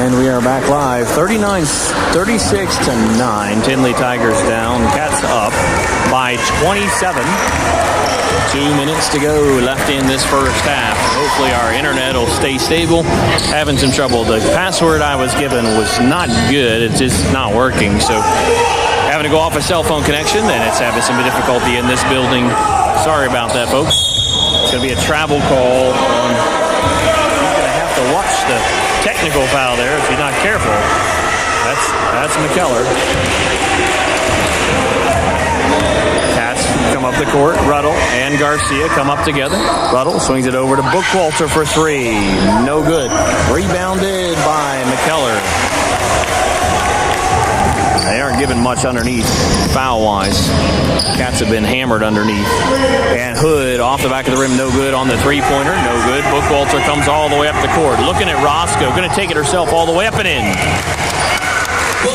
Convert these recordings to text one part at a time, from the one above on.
And we are back live. 36-9. Tindley Tigers down. Cats up by 27. 2 minutes to go left in this first half. Hopefully our internet will stay stable. Having some trouble. The password I was given was not good. It's just not working. So having to go off a cell phone connection, and it's having some difficulty in this building. Sorry about that, folks. It's going to be a travel call. You're going to have to watch the technical foul there if you're not careful. That's McKellar. Cats come up the court. Ruddle and Garcia come up together. Ruddle swings it over to Bookwalter for three. No good. Rebounded by McKellar. They aren't given much underneath foul-wise. Cats have been hammered underneath. And Hood off the back of the rim, no good on the three-pointer, no good. Bookwalter comes all the way up the court. Looking at Roscoe, going to take it herself all the way up and in.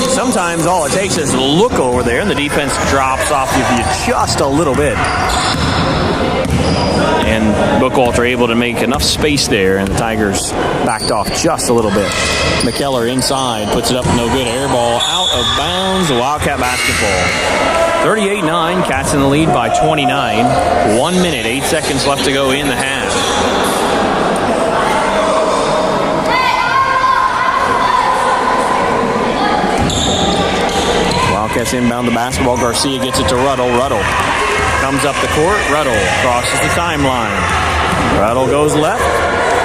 Sometimes all it takes is a look over there, and the defense drops off of you just a little bit. And Bookwalter able to make enough space there, and the Tigers backed off just a little bit. McKellar inside, puts it up, no good. Air ball out of bounds. Wildcat basketball. 38-9, Cats in the lead by 29. 1 minute, 8 seconds left to go in the half. Wildcats inbound the basketball. Garcia gets it to Ruddle. Ruddle comes up the court. Ruddle crosses the timeline. Ruddle goes left.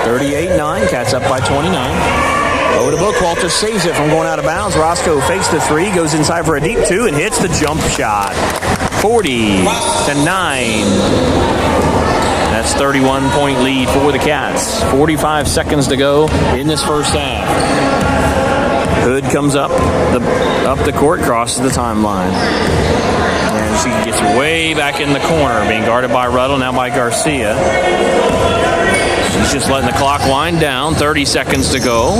38-9. Cats up by 29. Over to Bookwalter. Saves it from going out of bounds. Roscoe fakes the three. Goes inside for a deep two and hits the jump shot. 40-9. That's 31-point lead for the Cats. 45 seconds to go in this first half. Hood comes up the court, crosses the timeline. And she gets way back in the corner, being guarded by Ruddle, now by Garcia. She's just letting the clock wind down. 30 seconds to go.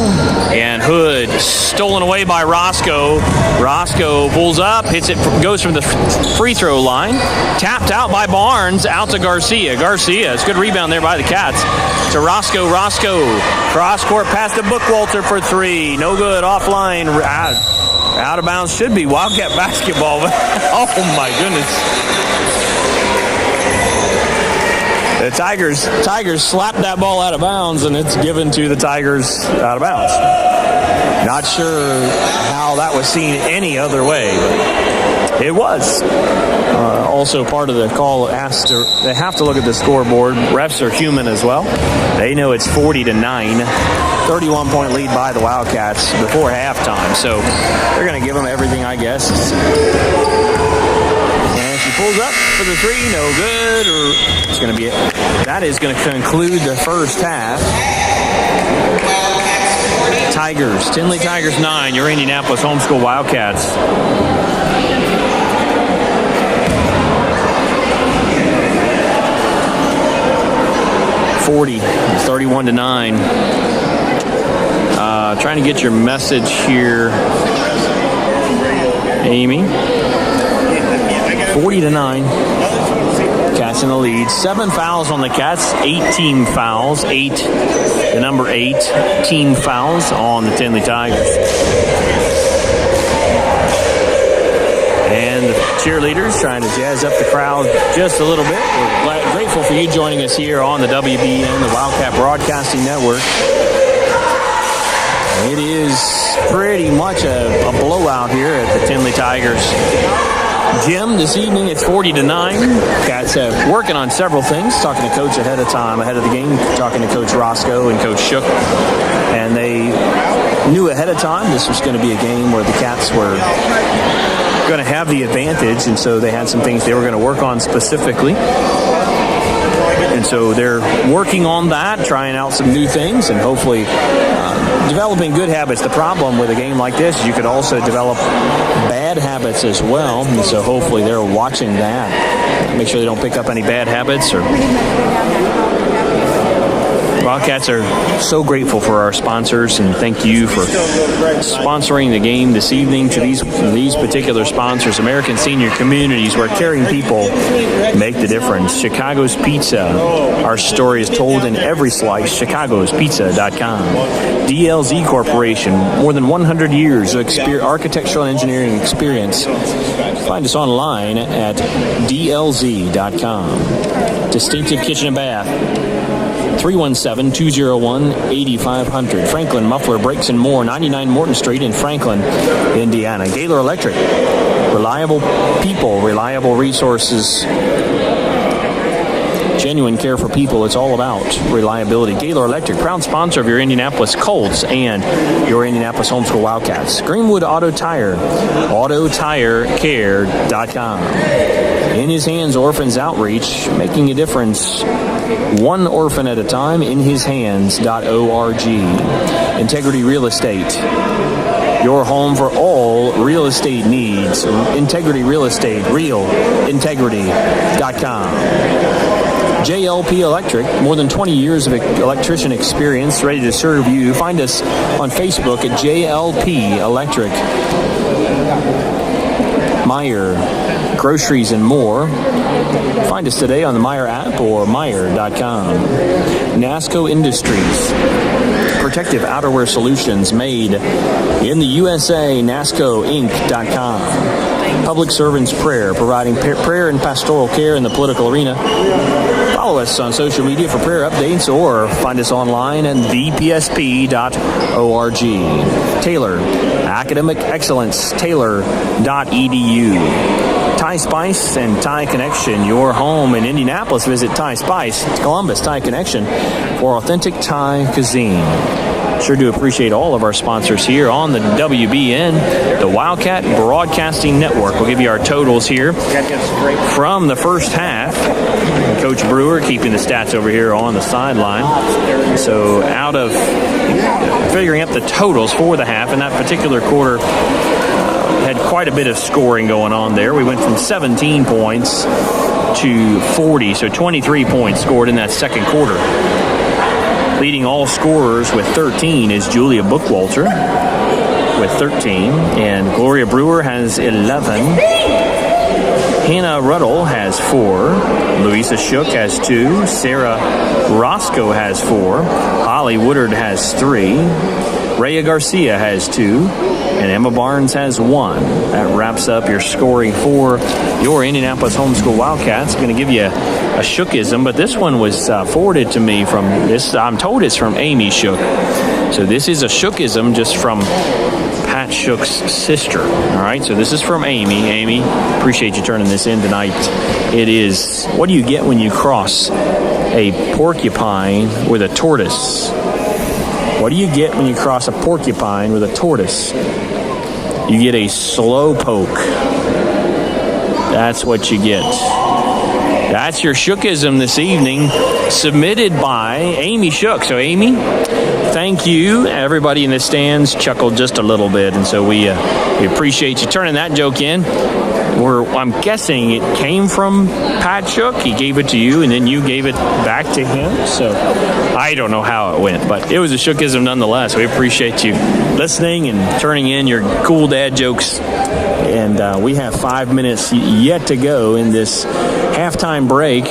And Hood stolen away by Roscoe. Roscoe pulls up, hits it, goes from the free throw line. Tapped out by Barnes, out to Garcia. Garcia, it's a good rebound there by the Cats. To Roscoe. Roscoe, cross-court pass to Bookwalter for three. No good, offline. Out of bounds should be Wildcat basketball. Oh, my goodness. The Tigers slapped that ball out of bounds, and it's given to the Tigers out of bounds. Not sure how that was seen any other way, but it was. Also part of the call they have to look at the scoreboard. Refs are human as well. They know it's 40-9. 31-point lead by the Wildcats before halftime. So they're going to give them everything, I guess. And she pulls up for the three. No good. It's going to be it. That is going to conclude the first half. Tigers. Tindley Tigers 9. Your Indianapolis Homeschool Wildcats. It's 31-9. Trying to get your message here, Amy. 40-9. Cats in the lead. 7 fouls on the Cats. 8 team fouls. The number 8 team fouls on the Tindley Tigers. And the cheerleaders trying to jazz up the crowd just a little bit. We're grateful for you joining us here on the WBN, the Wildcat Broadcasting Network. It is pretty much a blowout here at the Tindley Tigers gym this evening. It's 40-9. Cats working on several things. Talking to Coach ahead of the game. Talking to Coach Roscoe and Coach Shook. And they knew ahead of time this was going to be a game where the Cats were going to have the advantage, and so they had some things they were going to work on specifically. And so they're working on that, trying out some new things, and hopefully developing good habits. The problem with a game like this is you could also develop bad habits as well, and so hopefully they're watching that. Make sure they don't pick up any bad habits. Wildcats are so grateful for our sponsors, and thank you for sponsoring the game this evening. To these particular sponsors, American Senior Communities, where caring people make the difference. Chicago's Pizza, our story is told in every slice. ChicagosPizza.com. DLZ Corporation, more than 100 years of architectural and engineering experience. Find us online at DLZ.com. Distinctive Kitchen and Bath, 317-201-8500. Franklin Muffler Brakes and More, 99 Morton Street in Franklin, Indiana. Gaylor Electric, reliable people, reliable resources, genuine care for people. It's all about reliability. Gaylor Electric, proud sponsor of your Indianapolis Colts and your Indianapolis Homeschool Wildcats. Greenwood Auto Tire, AutoTireCare.com. In His Hands Orphans Outreach, making a difference one orphan at a time. InHisHands.org. Integrity Real Estate, your home for all real estate needs. Integrity Real Estate, realintegrity.com. JLP Electric, more than 20 years of electrician experience, ready to serve you. Find us on Facebook at JLP Electric. Meyer Groceries and More. Find us today on the Meyer app or Meyer.com. NASCO Industries, protective outerwear solutions made in the USA. NASCOInc.com. Public Servants Prayer, providing prayer and pastoral care in the political arena. Follow us on social media for prayer updates or find us online at thepsp.org. Taylor, Academic Excellence, Taylor.edu. Thai Spice and Thai Connection, your home in Indianapolis. Visit Thai Spice, Columbus Thai Connection for authentic Thai cuisine. Sure do appreciate all of our sponsors here on the WBN, the Wildcat Broadcasting Network. We'll give you our totals here from the first half. Coach Brewer keeping the stats over here on the sideline. So out of figuring up the totals for the half in that particular quarter, had quite a bit of scoring going on there. We went from 17 points to 40, so 23 points scored in that second quarter. Leading all scorers with 13 is Julia Bookwalter with 13, and Gloria Brewer has 11. Hannah Ruddle has 4. Louisa Shook has 2. Sarah Roscoe has 4. Holly Woodard has 3. Rhea Garcia has 2. And Emma Barnes has 1. That wraps up your scoring for your Indianapolis Homeschool Wildcats. Going to give you a Shookism, but this one was forwarded to me from this. I'm told it's from Amy Shook. So this is a Shookism just from Pat Shook's sister. All right, so this is from Amy. Amy, appreciate you turning this in tonight. It is, what do you get when you cross a porcupine with a tortoise? What do you get when you cross a porcupine with a tortoise? You get a slow poke. That's what you get. That's your Shookism this evening, submitted by Amy Shook. So, Amy, thank you. Everybody in the stands chuckled just a little bit, and so we appreciate you turning that joke in. I'm guessing it came from Pat Shook. He gave it to you, and then you gave it back to him. So I don't know how it went, but it was a Shookism nonetheless. We appreciate you listening and turning in your cool dad jokes. And we have 5 minutes yet to go in this halftime break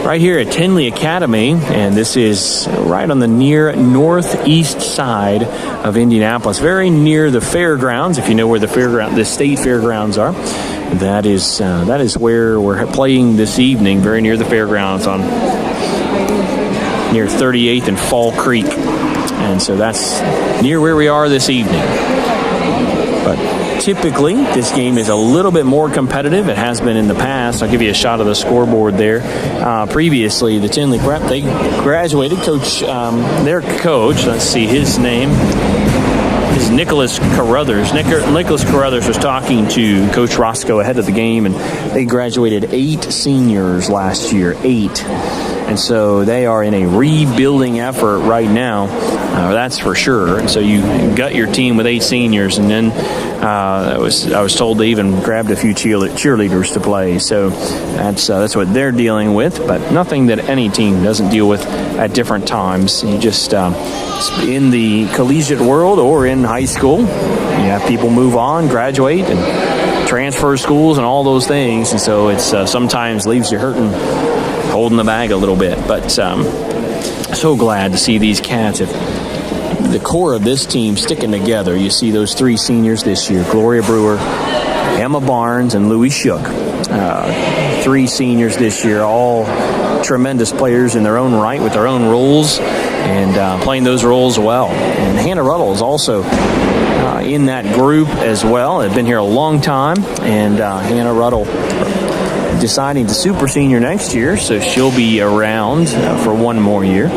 right here at Tindley Academy. And this is right on the near northeast side of Indianapolis, very near the fairgrounds. If you know where the state fairgrounds are, that is where we're playing this evening, very near the fairgrounds on near 38th and Fall Creek. And so that's near where we are this evening. But typically, this game is a little bit more competitive. It has been in the past. I'll give you a shot of the scoreboard there. Previously, the Tindley Prep, they graduated. Their coach, let's see, his name is Nicholas Carruthers. Nicholas Carruthers was talking to Coach Roscoe ahead of the game, and they graduated 8 seniors last year. 8. And so they are in a rebuilding effort right now. That's for sure. And so you got your team with 8 seniors, and then I was told they even grabbed a few cheerleaders to play. So that's what they're dealing with, but nothing that any team doesn't deal with at different times. You just in the collegiate world or in high school, you have people move on, graduate, and transfer schools and all those things. And so it's sometimes leaves you hurting, holding the bag a little bit. But so glad to see these Cats the core of this team sticking together. You see those 3 seniors this year, Gloria Brewer, Emma Barnes, and Louie Shook. 3 seniors this year, all tremendous players in their own right with their own roles and playing those roles well. And Hannah Ruddle is also in that group as well. They've been here a long time, and Hannah Ruddle deciding to super senior next year, so she'll be around for 1 more year.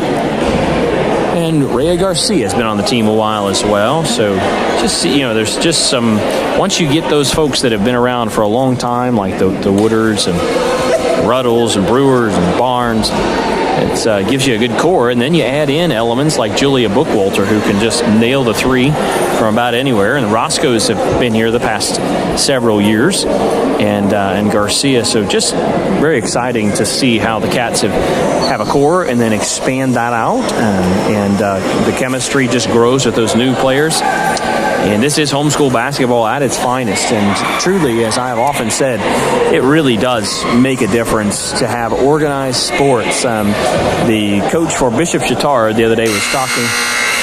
And Rhea Garcia has been on the team a while as well. So just, there's just some, once you get those folks that have been around for a long time, like the Wooders and Ruddles and Brewers and Barnes, it gives you a good core. And then you add in elements like Julia Bookwalter, who can just nail the 3 from about anywhere. And the Roscoes have been here the past several years, and Garcia. So just very exciting to see how the Cats have a core and then expand that out. And the chemistry just grows with those new players. And this is homeschool basketball at its finest. And truly, as I have often said, it really does make a difference to have organized sports. The coach for Bishop Chatard the other day was talking.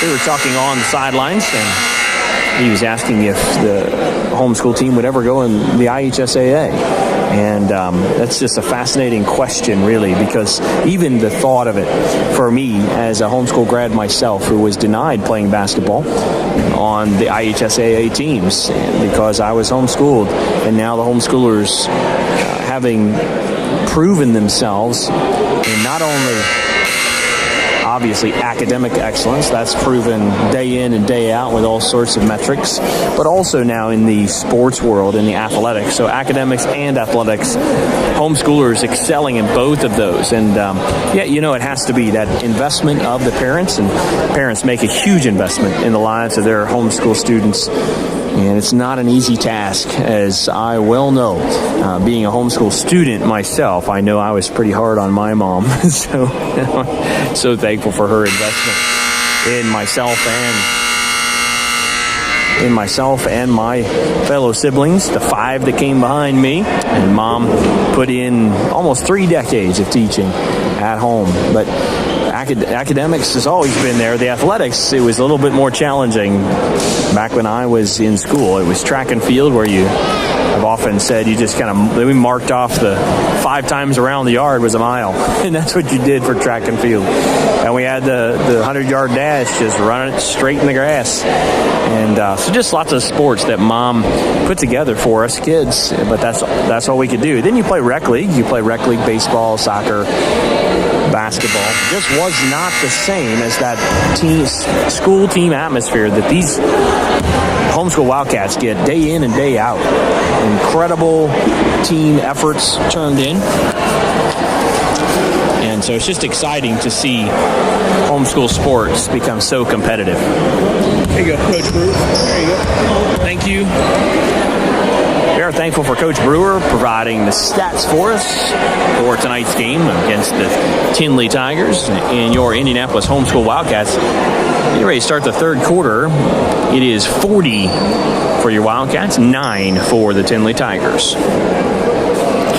They were talking on the sidelines, and he was asking if the homeschool team would ever go in the IHSAA. And that's just a fascinating question, really, because even the thought of it for me as a homeschool grad myself who was denied playing basketball on the IHSAA teams because I was homeschooled, and now the homeschoolers having proven themselves in not only obviously academic excellence, that's proven day in and day out with all sorts of metrics, but also now in the sports world, in the athletics. So academics and athletics, homeschoolers excelling in both of those. And it has to be that investment of the parents, and parents make a huge investment in the lives of their homeschool students. And it's not an easy task, as I well know. Being a homeschool student myself, I know I was pretty hard on my mom. So thankful for her investment in myself and my fellow siblings, the 5 that came behind me. And Mom put in almost 3 decades of teaching at home. But academics has always been there. The athletics, it was a little bit more challenging back when I was in school. It was track and field where I've often said we marked off the 5 times around the yard was a mile. And that's what you did for track and field. And we had the 100-yard dash, just running it straight in the grass. And so just lots of sports that Mom put together for us kids. But that's all we could do. Then you play rec league. You play rec league baseball, soccer, basketball. It just was not the same as that school team atmosphere that these homeschool Wildcats get day in and day out. Incredible team efforts turned in. And so it's just exciting to see homeschool sports become so competitive. There you go, Coach Brewer. There you go. Thank you. We are thankful for Coach Brewer providing the stats for us for tonight's game against the Tindley Tigers and your Indianapolis homeschool Wildcats. Getting ready to start the 3rd quarter. It is 40 for your Wildcats, 9 for the Tindley Tigers.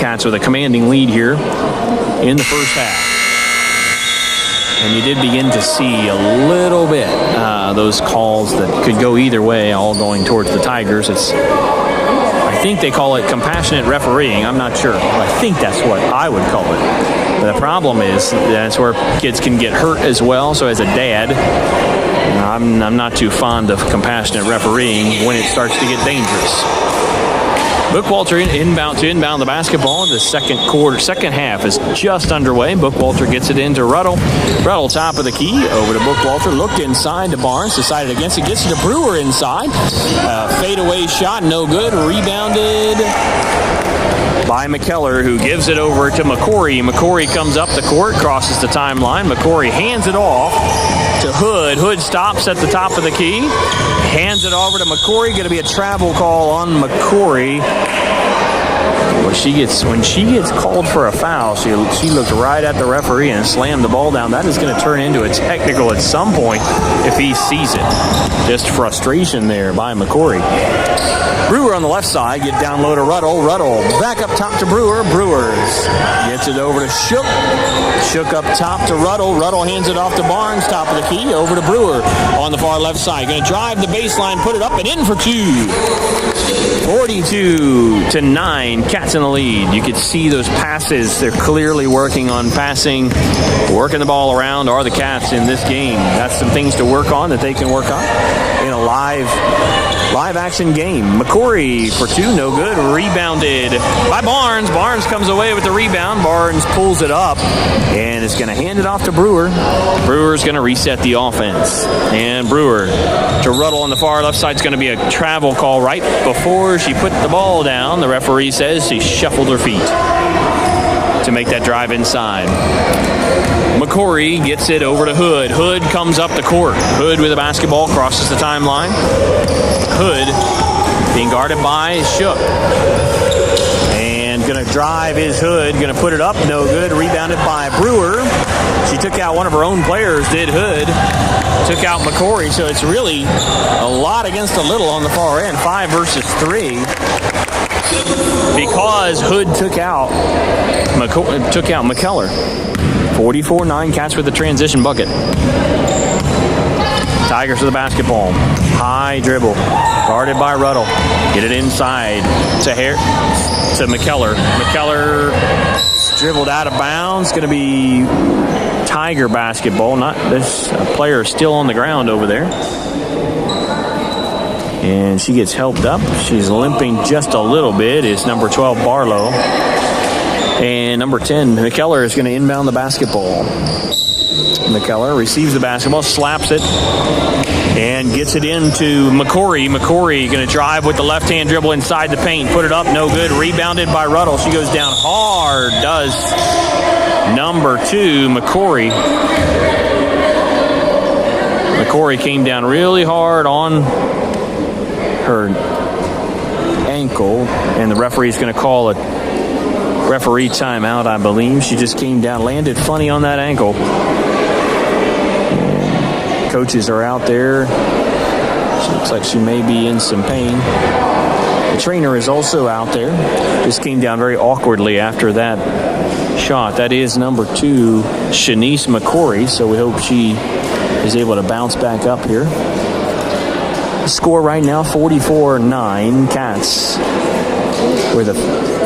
Cats with a commanding lead here in the first half. And you did begin to see a little bit those calls that could go either way, all going towards the Tigers. I think they call it compassionate refereeing. I'm not sure. I think that's what I would call it. But the problem is that's where kids can get hurt as well. So as a dad, I'm not too fond of compassionate refereeing when it starts to get dangerous. Bookwalter inbound the basketball. The second half is just underway. Bookwalter gets it into Ruddle. Ruddle top of the key, over to Bookwalter. Looked inside to Barnes, decided against it. Gets it to Brewer inside. Fadeaway shot, no good. Rebounded by McKellar, who gives it over to McCory. McCory comes up the court, crosses the timeline. McCory hands it off to Hood. Hood stops at the top of the key, hands it over to McCory. Going to be a travel call on McCory. When she gets called for a foul, she looked right at the referee and slammed the ball down. That is going to turn into a technical at some point if he sees it. Just frustration there by McCory. Brewer on the left side, get down low to Ruddle. Ruddle back up top to Brewer. Brewers gets it over to Shook. Shook up top to Ruddle. Ruddle hands it off to Barnes, top of the key, over to Brewer on the far left side. Going to drive the baseline, put it up and in for two. 42-9, Cats in the lead. You could see those passes. They're clearly working on passing. Working the ball around are the Cats in this game. That's some things to work on that they can work on in a live action game. McCory for two, no good. Rebounded by Barnes. Barnes comes away with the rebound. Barnes pulls it up and is going to hand it off to Brewer. Brewer's going to reset the offense. And Brewer to Ruddle on the far left side is going to be a travel call right before she put the ball down. The referee says she shuffled her feet to make that drive inside. McCory gets it over to Hood. Hood comes up the court. Hood with the basketball, crosses the timeline. Hood being guarded by Shook. And going to drive is Hood. Going to put it up. No good. Rebounded by Brewer. She took out one of her own players, did Hood. Took out McCory. So it's really a lot against a little on the far end. 5 versus 3. Because Hood took out McKellar. 44-9, Cats with the transition bucket. Tigers with the basketball. High dribble. Guarded by Ruddle. Get it inside to McKellar. McKellar dribbled out of bounds. Going to be Tiger basketball. Not this player still on the ground over there. And she gets helped up. She's limping just a little bit. It's number 12, Barlow. And number 10, McKellar, is going to inbound the basketball. McKellar receives the basketball, slaps it, and gets it into McCory. McCory going to drive with the left-hand dribble inside the paint. Put it up, no good. Rebounded by Ruddle. She goes down hard, does number 2, McCory. McCory came down really hard on her ankle, and the referee's going to call a referee timeout, I believe. She just came down, landed funny on that ankle. And coaches are out there. She looks like she may be in some pain. The trainer is also out there. Just came down very awkwardly after that shot. That is number 2, Shanice McCory, so we hope she is able to bounce back up here. The score right now, 44-9, Cats with a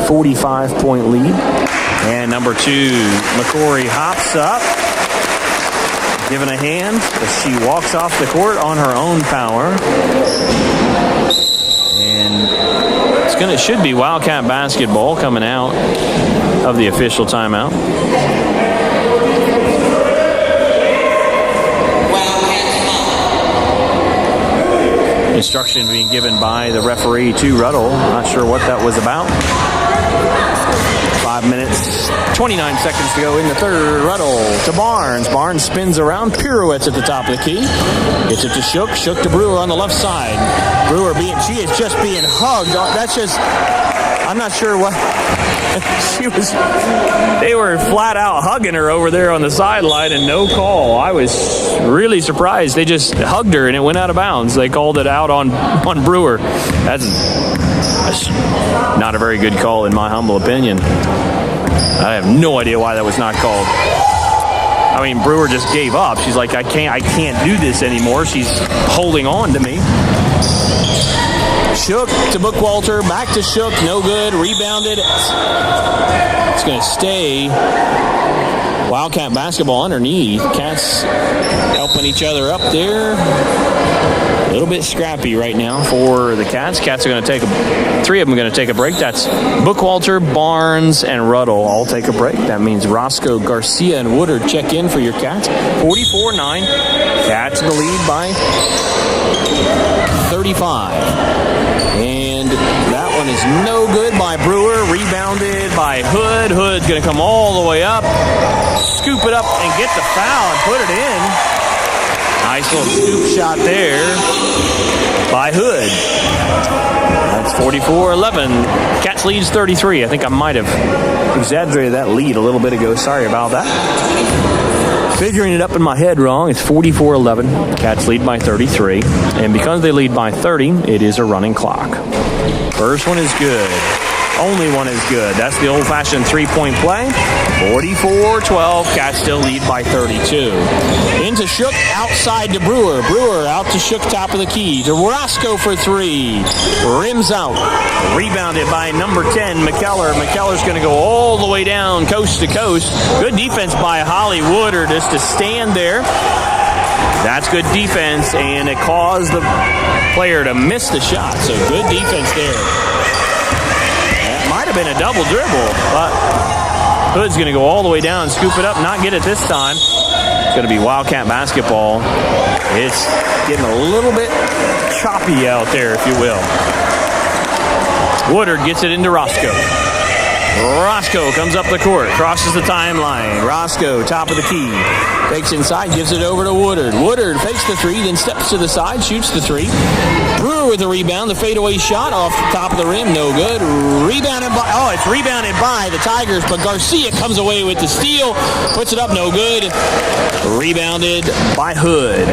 45-point lead. And number 2, McCory hops up, given a hand as she walks off the court on her own power. And it should be Wildcat basketball coming out of the official timeout. Instruction being given by the referee to Ruddle. Not sure what that was about. 5 minutes, 29 seconds to go in the third. Ruddle to Barnes. Barnes spins around, pirouettes at the top of the key. Gets it to Shook. Shook to Brewer on the left side. Brewer she is just being hugged. That's just, I'm not sure what. They were flat out hugging her over there on the sideline and no call. I was really surprised. They just hugged her and it went out of bounds. They called it out on Brewer. That's not a very good call in my humble opinion. I have no idea why that was not called. I mean, Brewer just gave up. She's like, I can't do this anymore. She's holding on to me. Shook to Bookwalter, back to Shook, no good, rebounded. It's going to stay Wildcat basketball underneath. Cats helping each other up there. A little bit scrappy right now for the Cats. Cats are going to take 3 of them are going to take a break. That's Bookwalter, Barnes, and Ruddle all take a break. That means Roscoe, Garcia, and Woodard check in for your Cats. 44-9. Cats in the lead by 35. And that one is no good by Brewer. Rebounded by Hood. Hood's going to come all the way up, scoop it up, and get the foul and put it in. Nice little scoop shot there by Hood. That's 44-11. Cats leads 33. I think I might have exaggerated that lead a little bit ago. Sorry about that. Figuring it up in my head wrong. It's 44-11. Cats lead by 33. And because they lead by 30, it is a running clock. First one is good. Only one is good. That's the old-fashioned three-point play. 44-12. Cats still lead by 32. Into Shook, outside to Brewer. Brewer out to Shook, top of the key. To Roscoe for three. Rims out. Rebounded by number 10, McKellar. McKellar's going to go all the way down, coast to coast. Good defense by Holly Woodard just to stand there. That's good defense, and it caused the player to miss the shot. So good defense there. Been a double dribble, but Hood's going to go all the way down, scoop it up, not get it this time. It's going to be Wildcat basketball. It's getting a little bit choppy out there, if you will. Woodard gets it into Roscoe. Roscoe comes up the court, crosses the timeline. Roscoe, top of the key. Fakes inside, gives it over to Woodard. Woodard fakes the three, then steps to the side, shoots the three. Brewer with the rebound, the fadeaway shot off the top of the rim, no good. Rebounded by the Tigers, but Garcia comes away with the steal, puts it up, no good. Rebounded by Hood.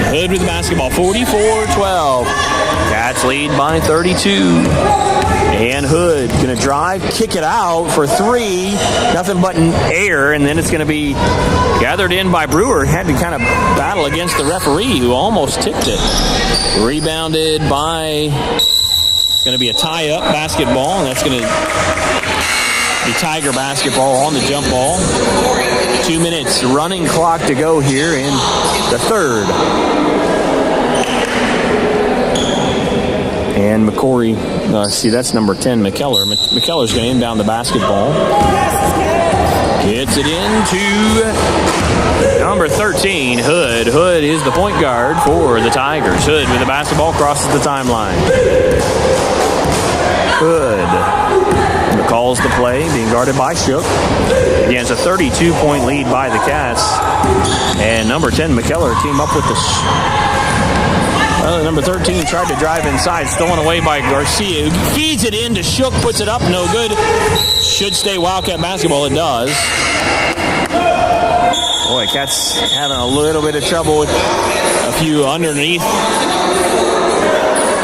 Hood with the basketball, 44-12. Cats lead by 32. And Hood going to drive, kick it out for three. Nothing but an air, and then it's going to be gathered in by Brewer. Had to kind of battle against the referee, who almost tipped it. Rebounded by... It's going to be a tie-up basketball, and that's going to be Tiger basketball on the jump ball. 2 minutes running clock to go here in the third. And McCory, that's number 10, McKellar. McKellar's going to inbound the basketball. Gets it into number 13, Hood. Hood is the point guard for the Tigers. Hood with the basketball, crosses the timeline. Hood calls the play, being guarded by Shook. Again, it's a 32-point lead by the Cats. And number 10, McKellar, came up with the... number 13 tried to drive inside, stolen away by Garcia, who feeds it in to Shook, puts it up, no good. Should stay Wildcat basketball, it does. Boy, Cats having a little bit of trouble with a few underneath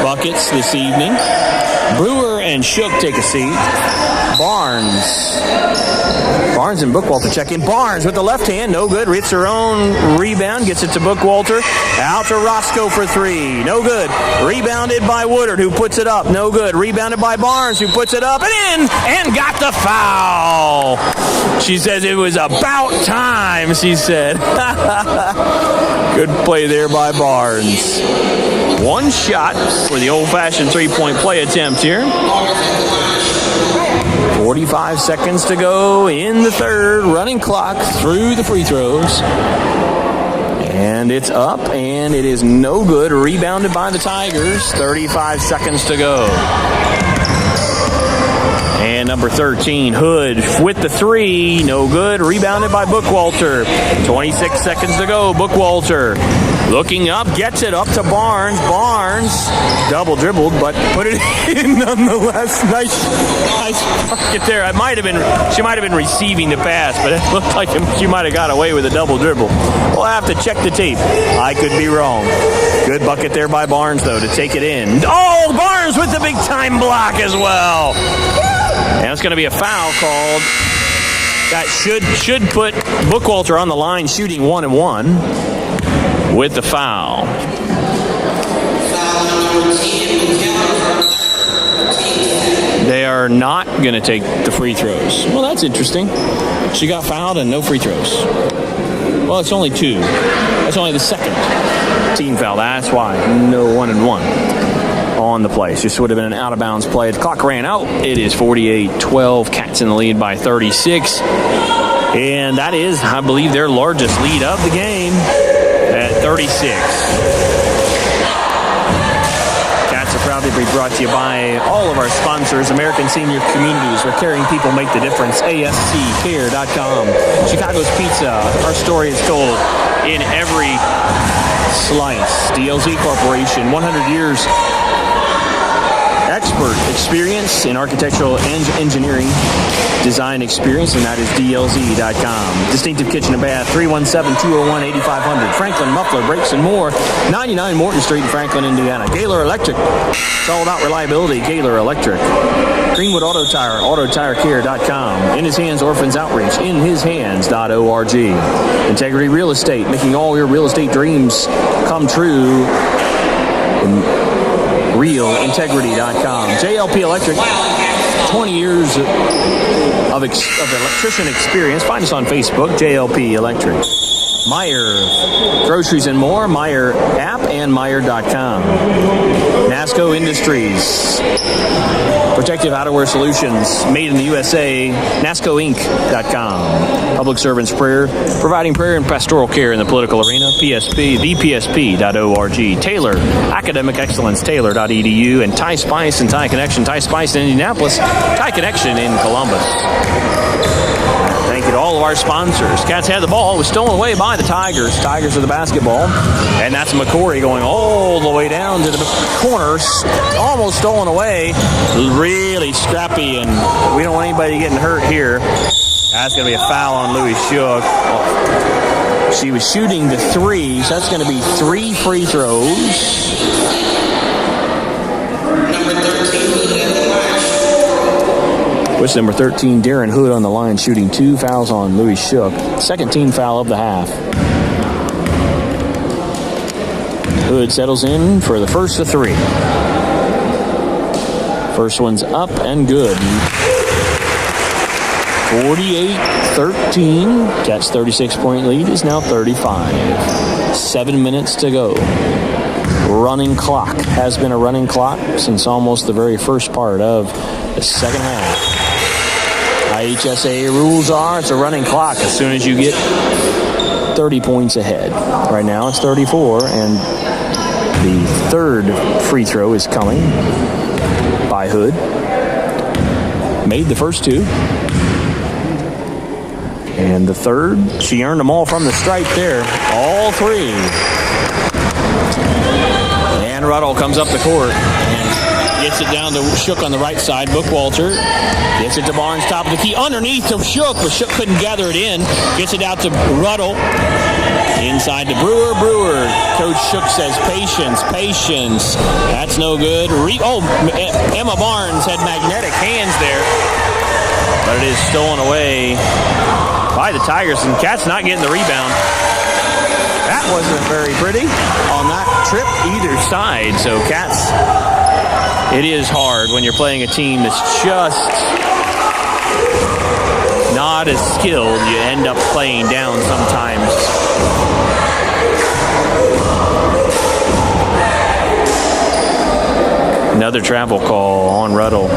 buckets this evening. Brewer and Shook take a seat. Barnes and Bookwalter check in. Barnes with the left hand, no good. Hits her own rebound, gets it to Bookwalter. Out to Roscoe for three, no good. Rebounded by Woodard, who puts it up, no good. Rebounded by Barnes, who puts it up and in, and got the foul. She says it was about time, she said. Good play there by Barnes. One shot for the old-fashioned three-point play attempt here. 45 seconds to go in the third. Running clock through the free throws. And it's up, and it is no good. Rebounded by the Tigers. 35 seconds to go. And number 13, Hood with the three. No good. Rebounded by Bookwalter. 26 seconds to go. Bookwalter looking up, gets it up to Barnes. Barnes double dribbled, but put it in nonetheless. Nice bucket there. She might have been receiving the pass, but it looked like she might have got away with a double dribble. We'll have to check the tape. I could be wrong. Good bucket there by Barnes, though, to take it in. Oh, Barnes with the big time block as well. And it's going to be a foul called. That should put Bookwalter on the line, shooting 1-1 with the foul. They are not going to take the free throws. Well, that's interesting. She got fouled and no free throws. Well, it's only two. That's only the second team foul. That's why. No 1-1 on the play. This would have been an out-of-bounds play. The clock ran out. It is 48-12. Cats in the lead by 36. And that is, I believe, their largest lead of the game at 36. Cats are proud proud to be brought to you by all of our sponsors. American Senior Communities, where caring people make the difference. ASCCare.com. Chicago's Pizza. Our story is told in every slice. DLZ Corporation, 100 years expert experience in architectural and engineering design experience, and that is DLZ.com. Distinctive Kitchen and Bath, 317-201-8500. Franklin Muffler, Brakes and More, 99 Morton Street in Franklin, Indiana. Gaylor Electric, it's all about reliability. Gaylor Electric. Greenwood Auto Tire, AutoTireCare.com. In His Hands Orphans Outreach, InHisHands.org. Integrity Real Estate, making all your real estate dreams come true. RealIntegrity.com. JLP Electric, 20 years of electrician experience. Find us on Facebook, JLP Electric. Meyer, Groceries and More, Meyer app and Meyer.com. NASCO Industries, Protective Outerwear Solutions, made in the USA, NASCOInc.com. Public Servants Prayer, providing prayer and pastoral care in the political arena, PSP, thepsp.org. Taylor, Academic Excellence, Taylor.edu, and Thai Spice and Thai Connection, Thai Spice in Indianapolis, Thai Connection in Columbus. Thank you to all of our sponsors. Cats had the ball. It was stolen away by the Tigers. Tigers are the basketball. And that's McCory going all the way down to the corners. Almost stolen away. Really scrappy, and we don't want anybody getting hurt here. That's going to be a foul on Louis Shook. She was shooting the three, so that's going to be 3 free throws. Number 13. With number 13, Darren Hood on the line, shooting 2 fouls on Louis Shook. Second team foul of the half. Hood settles in for the first of 3. First one's up and good. 48-13. Cats' 36-point lead is now 35. 7 minutes to go. Running clock. Has been a running clock since almost the very first part of the second half. IHSA rules are it's a running clock as soon as you get 30 points ahead. Right now it's 34, and the third free throw is coming by Hood. Made the first 2. And the third, she earned them all from the stripe there. All 3. And Ruddle comes up the court and gets it down to Shook on the right side. Bookwalter gets it to Barnes, top of the key. Underneath to Shook, but Shook couldn't gather it in. Gets it out to Ruddle. Inside to Brewer. Coach Shook says, patience. That's no good. Emma Barnes had magnetic hands there. But it is stolen away by the Tigers, and Cats not getting the rebound. That wasn't very pretty on that trip either side. So Cats, it is hard when you're playing a team that's just not as skilled. You end up playing down sometimes. Another travel call on Ruddle.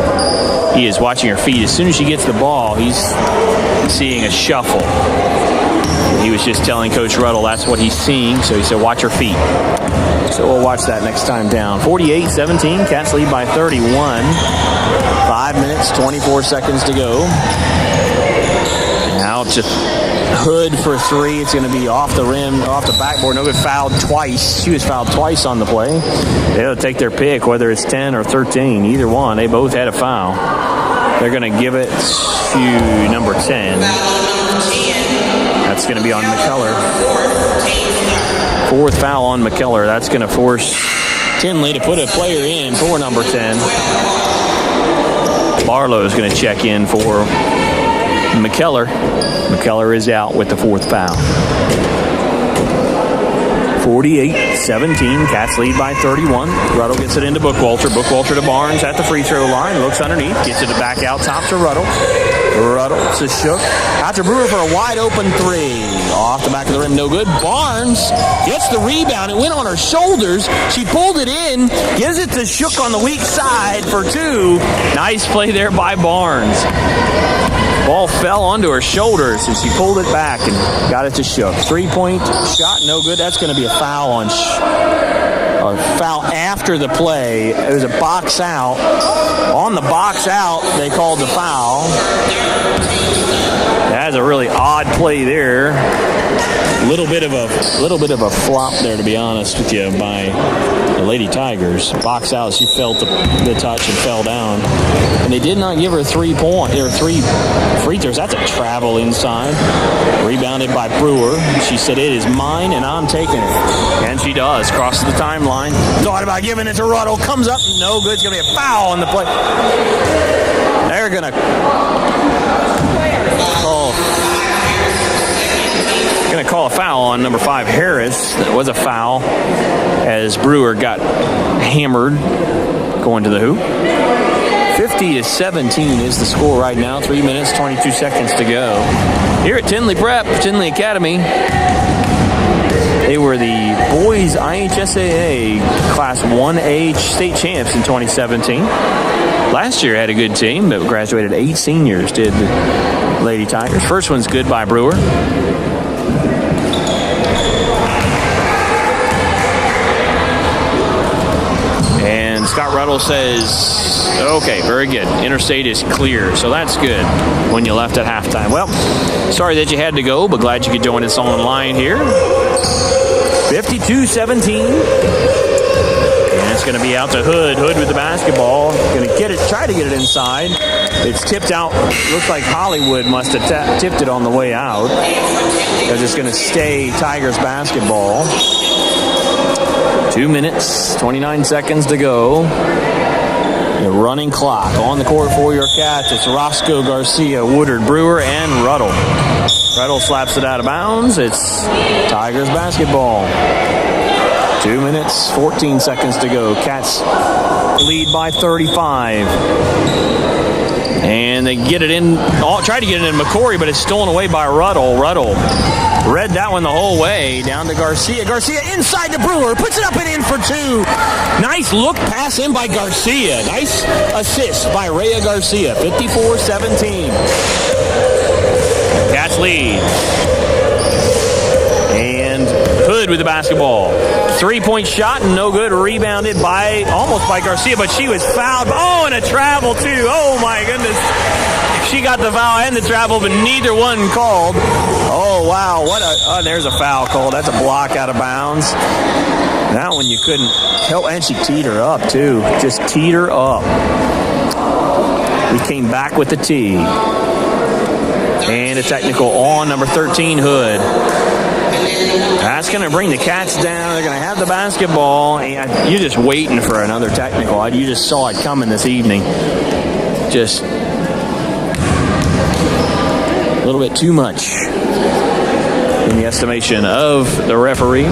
He is watching her feet. As soon as she gets the ball, he's seeing a shuffle. He was just telling Coach Ruddle that's what he's seeing, so he said, watch her feet. So we'll watch that next time down. 48-17, Cats lead by 31. 5 minutes, 24 seconds to go. Now to Hood for 3. It's going to be off the rim, off the backboard. No good, fouled twice. She was fouled twice on the play. They'll take their pick, whether it's 10 or 13. Either one, they both had a foul. They're going to give it to number 10. That's going to be on McKellar. 4th foul on McKellar. That's going to force Tindley to put a player in for number 10. Barlow is going to check in for McKellar. McKellar is out with the 4th foul. 48-17. Cats lead by 31. Ruddle gets it into Bookwalter. Bookwalter to Barnes at the free throw line. Looks underneath. Gets it back out top to Ruddle. Ruddle to Shook. Out to Brewer for a wide open 3. Off the back of the rim. No good. Barnes gets the rebound. It went on her shoulders. She pulled it in. Gives it to Shook on the weak side for 2. Nice play there by Barnes. Ball fell onto her shoulders and she pulled it back and got it to Shook. 3-point shot, no good. That's going to be a foul or foul after the play. It was a box out. On the box out, they called the foul. That's a really odd play there. Little bit of a flop there, to be honest with you, by the Lady Tigers. Box out, she felt the touch and fell down. And they did not give her 3 free throws. That's a travel inside. Rebounded by Brewer. She said, "It is mine and I'm taking it." And she does. Crosses the timeline. Thought about giving it to Ruddle. Comes up. No good. It's going to be a foul on the play. They're going to call a foul on number 5, Harris. That was a foul as Brewer got hammered going to the hoop. 50-17 is the score right now. 3 minutes, 22 seconds to go. Here at Tindley Prep, Tindley Academy. They were the boys IHSAA Class 1A state champs in 2017. Last year had a good team, but graduated 8 seniors, did the Lady Tigers. First one's good by Brewer. And Scott Ruddle says, okay, very good. Interstate is clear, so that's good when you left at halftime. Well, sorry that you had to go, but glad you could join us online here. 52-17. And it's going to be out to Hood. Hood with the basketball. Going to try to get it inside. It's tipped out. Looks like Hollywood must have tipped it on the way out. Because it's going to stay Tigers basketball. 2 minutes, 29 seconds to go. The running clock on the court for your Cats. It's Roscoe, Garcia, Woodard, Brewer, and Ruddle. Ruddle slaps it out of bounds. It's Tigers basketball. 2 minutes, 14 seconds to go. Cats lead by 35. And they get it in, try to get it in McCory, but it's stolen away by Ruddle. Ruddle read that one the whole way down to Garcia. Garcia inside to Brewer, puts it up and in for 2. Nice look pass in by Garcia. Nice assist by Rhea Garcia. 54-17. Cats lead. And Hood with the basketball. 3-point shot, no good. Rebounded almost by Garcia, but she was fouled. Oh, and a travel too. Oh my goodness. She got the foul and the travel, but neither one called. Oh wow, there's a foul called. That's a block out of bounds. That one you couldn't help, and she teed her up too. Just teed her up. We came back with the tee. And a technical on number 13, Hood. That's going to bring the Cats down. They're going to have the basketball. And you're just waiting for another technical. You just saw it coming this evening. Just a little bit too much in the estimation of the referee.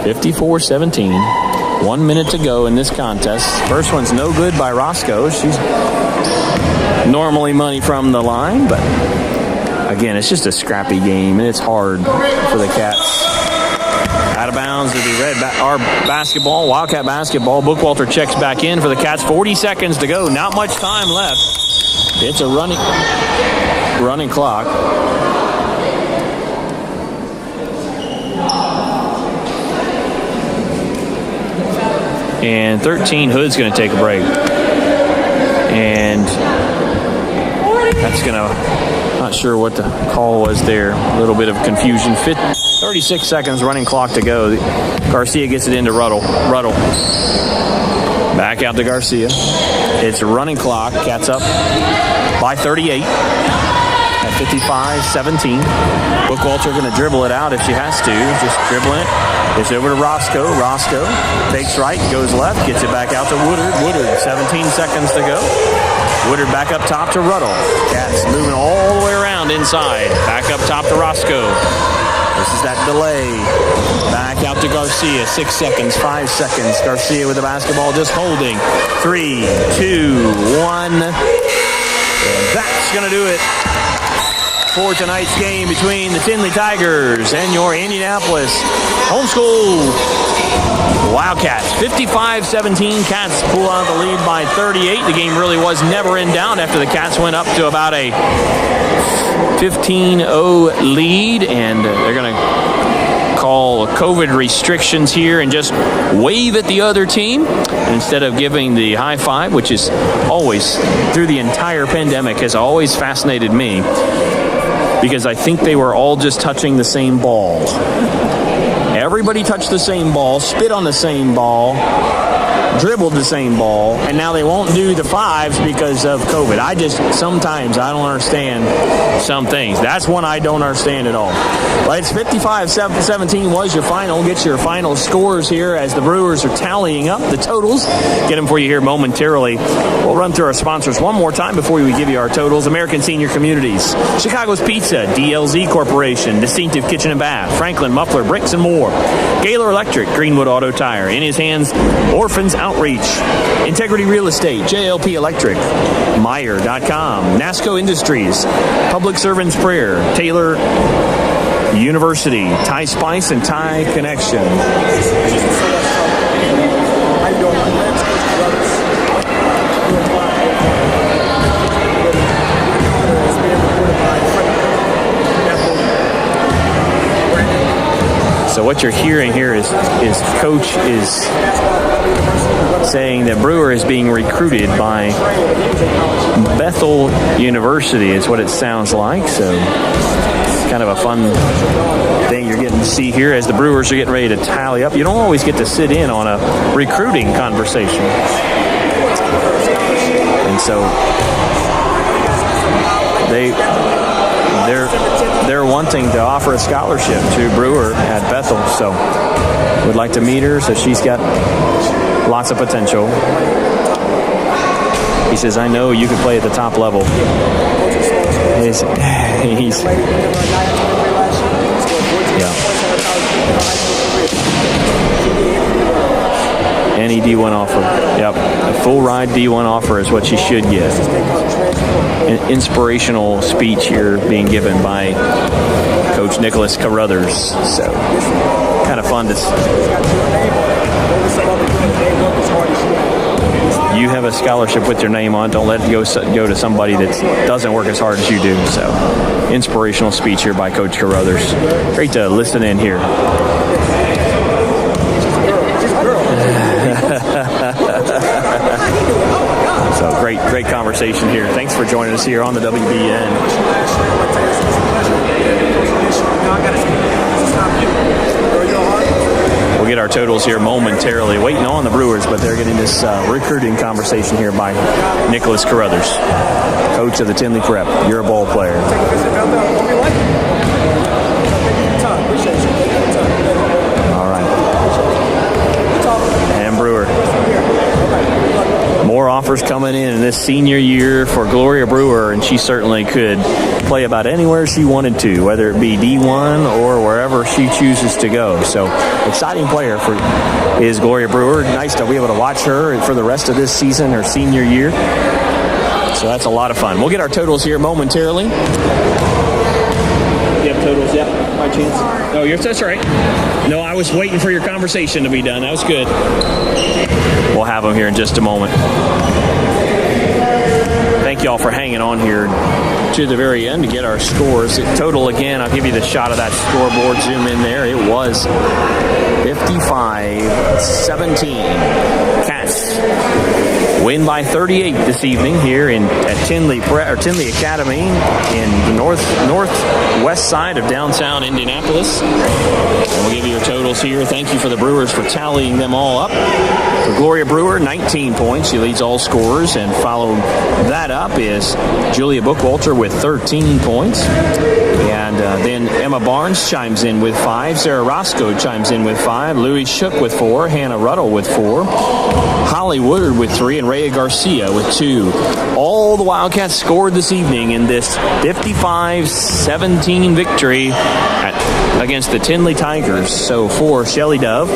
54-17. 1 minute to go in this contest. First one's no good by Roscoe. She's normally money from the line, but again, it's just a scrappy game, and it's hard for the Cats. Out of bounds to be our basketball, Wildcat basketball. Bookwalter checks back in for the Cats. 40 seconds to go. Not much time left. It's a running clock. And 13, Hood's going to take a break. And that's going to, not sure what the call was there. A little bit of confusion. 36 seconds, running clock to go. Garcia gets it into Ruddle. Ruddle. Back out to Garcia. It's a running clock. Cats up by 38 at 55-17. Bookwalter going to dribble it out if she has to. Just dribbling it. It's over to Roscoe. Roscoe takes right, goes left, gets it back out to Woodard. Woodard, 17 seconds to go. Woodard back up top to Ruddle. Cats moving all the way around inside. Back up top to Roscoe. This is that delay. Back out to Garcia. 6 seconds, 5 seconds. Garcia with the basketball, just holding. 3, 2, 1. And that's going to do it for tonight's game between the Tindley Tigers and your Indianapolis homeschool Wildcats. 55-17. Cats pull out the lead by 38. The game really was never in doubt after the Cats went up to about a 15-0 lead, and they're going to call COVID restrictions here and just wave at the other team instead of giving the high five, which is always, through the entire pandemic, has always fascinated me because I think they were all just touching the same ball. Everybody touched the same ball, spit on the same ball, dribbled the same ball, and now they won't do the fives because of COVID. Sometimes I don't understand some things. That's one I don't understand at all. But it's 55-17 was your final. Get your final scores here as the Brewers are tallying up the totals. Get them for you here momentarily. We'll run through our sponsors one more time before we give you our totals. American Senior Communities, Chicago's Pizza, DLZ Corporation, Distinctive Kitchen and Bath, Franklin Muffler Bricks and More, Gaylor Electric, Greenwood Auto Tire, In His Hands, Orphans Outreach, Integrity Real Estate, JLP Electric, Meyer.com, NASCO Industries, Public Servants Prayer, Taylor University, Thai Spice and Thai Connection. So what you're hearing here is Coach is saying that Brewer is being recruited by Bethel University is what it sounds like. So kind of a fun thing you're getting to see here as the Brewers are getting ready to tally up. You don't always get to sit in on a recruiting conversation. And so they're wanting to offer a scholarship to Brewer at Bethel. So would like to meet her. So she's got lots of potential. He says, I know you could play at the top level. He's Any D1 offer. Yep. A full ride D1 offer is what she should get. An inspirational speech here being given by Coach Nicholas Carruthers. So kind of fun to see. You have a scholarship with your name on. Don't let it go to somebody that doesn't work as hard as you do. So inspirational speech here by Coach Carruthers. Great to listen in here. So great conversation here. Thanks for joining us here on the WBN. We'll get our totals here momentarily. Waiting on the Brewers, but they're getting this recruiting conversation here by Nicholas Carruthers, coach of the Tindley Prep. You're a ball player. All right. And Brewer. More offers coming in this senior year for Gloria Brewer, and she certainly could play about anywhere she wanted to, whether it be D1 or wherever she chooses to go. So exciting player is Gloria Brewer. Nice to be able to watch her for the rest of this season, her senior year. So that's a lot of fun. We'll get our totals here momentarily. You have totals, yeah, by chance? Oh, that's right. No, I was waiting for your conversation to be done. That was good. We'll have them here in just a moment. Thank you all for hanging on here to the very end to get our scores. Total again, I'll give you the shot of that scoreboard. Zoom in there. It was 55-17. Cats win by 38 this evening here at Tindley Academy in the northwest side of downtown Indianapolis. And we'll give you your totals here. Thank you for the Brewers for tallying them all up. For Gloria Brewer, 19 points. She leads all scorers, and followed that up is Julia Bookwalter with 13 points. And then Emma Barnes chimes in with 5. Sarah Roscoe chimes in with 5. Louis Shook with 4. Hannah Ruddle with 4. Holly Woodard with 3. And Rhea Garcia with 2. All the Wildcats scored this evening in this 55-17 victory against the Tindley Tigers. So for Shelly Dove,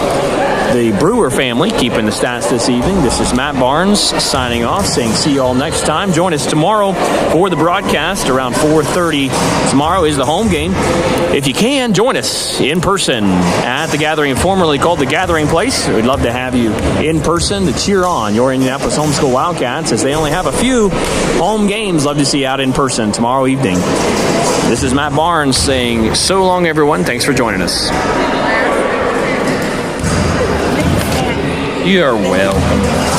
the Brewer family keeping the stats this evening. This is Matt Barnes signing off, saying see you all next time. Join us tomorrow for the broadcast around 4:30. Tomorrow is the home game. If you can, join us in person at the Gathering, formerly called the Gathering Place. We'd love to have you in person to cheer on your Indianapolis Homeschool Wildcats, as they only have a few home games. Love to see you out in person tomorrow evening. This is Matt Barnes saying, so long, everyone. Thanks for joining us. You are welcome.